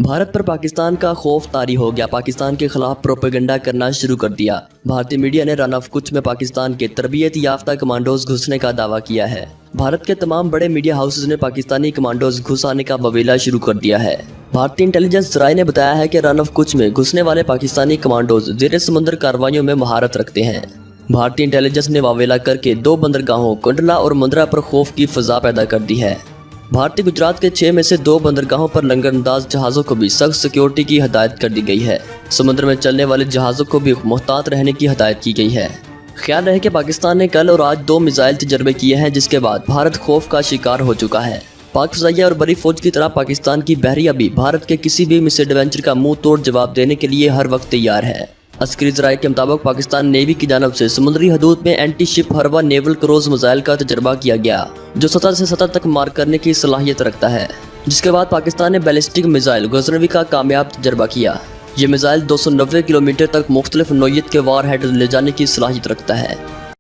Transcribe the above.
भारत पर पाकिस्तान का खौफ तारी हो गया। पाकिस्तान के खिलाफ प्रोपेगेंडा करना शुरू कर दिया। भारतीय मीडिया ने रन ऑफ कुछ में पाकिस्तान के तरबियत याफ्ता कमांडोज घुसने का दावा किया है। भारत के तमाम बड़े मीडिया हाउसेज ने पाकिस्तानी कमांडोज घुस आने का बवेला शुरू कर दिया है। भारतीय इंटेलिजेंस जराये ने बताया है कि रन ऑफ कुछ में घुसने वाले पाकिस्तानी कमांडोज ज़ेरे समुद्र कार्रवाइयों में महारत रखते हैं। भारतीय इंटेलिजेंस ने वावेला करके 2 बंदरगाहों कंडला और मुंद्रा पर खौफ की फजा पैदा कर दी है। भारतीय गुजरात के 6 में से 2 बंदरगाहों पर लंगरअंदाज जहाज़ों को भी सख्त सिक्योरिटी की हदायत कर दी गई है। समुद्र में चलने वाले जहाज़ों को भी मुहतात रहने की हदायत की गई है। ख्याल रहे कि पाकिस्तान ने कल और आज 2 मिसाइल तजर्बे किए हैं, जिसके बाद भारत खौफ का शिकार हो चुका है। पाक फ़ज़ाइया और बड़ी फौज की तरह पाकिस्तान की बहरिया भी भारत के किसी भी मिस एडवेंचर का मुंह तोड़ जवाब देने के लिए हर वक्त तैयार है। अस्करी ज़राए के मुताबिक पाकिस्तान नेवी की जानब से समुद्री हदूद में एंटी शिप हरवा नेवल क्रूज मिसाइल का तजर्बा किया गया, जो सतह से सतह तक मार करने की सलाहियत रखता है। जिसके बाद पाकिस्तान ने बैलिस्टिक मिसाइल गजनवी का कामयाब तजर्बा किया। ये मिसाइल 290 किलोमीटर तक मुख्तलिफ नौइयत के वार हेड ले जाने की सलाहियत रखता है।